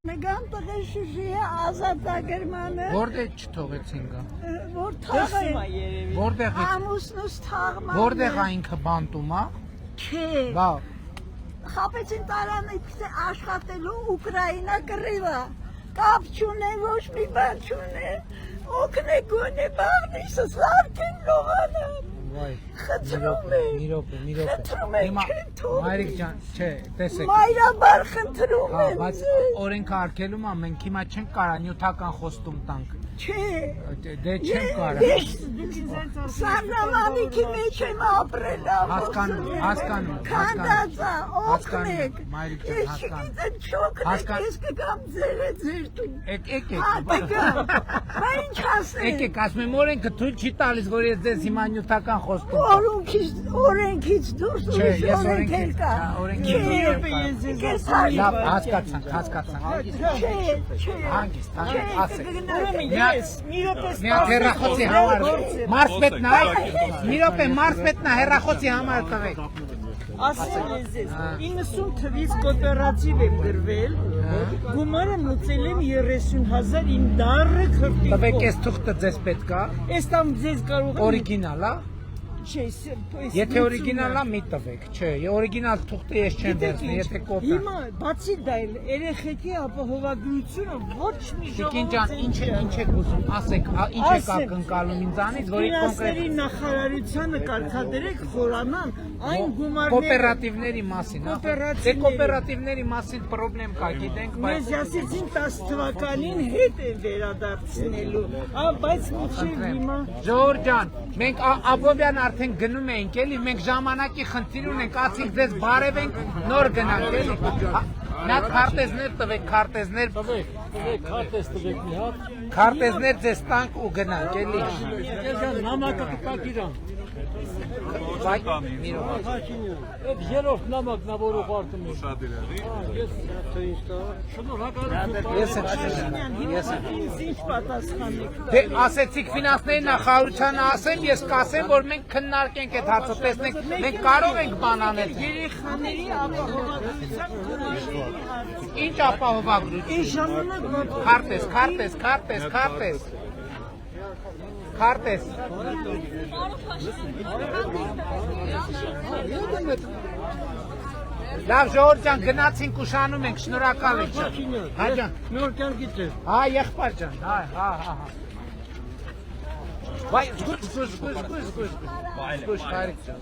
Նգան տղեր Շուշիի ազատագրմանը Որտեղ չթողեցին գա։ Որտեղ Որտեղ ամուսնուս թաղման Որտեղ է ինքը բանտում, հա։ Չէ Բա Խապեցին տարանը աշխատելու Ուկրաինա կռիվը կապ չունե ոչ մի բան չունե օգնե գոնե բաղնիսը սարքեն լողանը Վայ խնդրում եմ մի րոպե խնդրում եմ Մայրիկ ջան չէ տեսեք Մայրաբար խնդրում եմ բայց օրենքը արգելում է մենք հիմա չենք կարա նյութական խոստում տանք Չէ դե չենք կարա Սարնամանիքի մեջ եմ ապրել հասկանում Քանդածա օգնեք Մայրիկ ջան հասկանում ես կգամ ձեր տուն Եկեք Բա ինչ ասեմ Եկեք ասում եմ օրենքը թույլ չի տալիս որ ես ձեզ հիմա նյութական խոստում Օրենքից դուրս ուրիշ օրենք էլ կա Լավ հասկացանք Հանգիստ ասեք Մի հեռախոսի համար Մարսպետնա Մի րոպե մարսպետնա հեռախոսի համար տվեք Ասել ես ես 90 թվից կոոպերատիվ եմ գրվել գումարը մուծել եմ 30,000 իմ դառը քրտիկով Տվեք ես թուղթը ձեզ պետք է Ես տամ ձեզ կարող եմ Օրիգինալ է Եթե օրիգինալ է մի տվեք, չէ, օրիգինալ թուղթը ես չեմ վերցնի, եթե կոպիա։ Հիմա բացի դա երեխեքի ապահովագրությունը ոչ մի ժողովուրդ ինչ եք ուզում, ասեք, ինչ եք ակնկալում ինձանից, որ կոնկրետ նախարարությանը կարգադրեք խորանան այն գումարները կոոպերատիվների մասին, դե կոոպերատիվների մասին խնդրեմ կա, գիտենք, բայց Մեզ ասեցին 10 թվականին հետ է վերադարձնելու, բայց մինչև հիմա Ժողովուրդ ջան, մենք Աբովյան արդեն գնում էինք էլի, մենք ժամանակի խնդիր ունենք, ասիկ ձեզ բարևենք, նոր գնանք էլի։ Նա քարտեզներ տվեք, քարտեզներ քարտեզ տվեք մի հատ։ Քարտեզներ ձեզ տանք ու գնանք էլի։ Ես նամակը տակ իրան։ Այդ երրորդ նամակն է որ ուղարկում եմ։ Շատ ինչ պատասխանեք։ Դե ասեցիք ֆինանսների նախարարությանը ասեմ, ես կասեմ, որ մենք քննարկենք այդ հարցը, տեսնենք, մենք կարող ենք բան անել։ Երեխաների ապահովագրության Ինչ ապահովագրություն։ Ինչ ժամանակ Քարտեզ Լավ ժողովուրդ ջան գնացինք ուշանում ենք շնորհակալ ենք Հա ջան նոր կարգից է։ Հա եղբայր ջան հա Վայ զգուշ հայրիկ ջան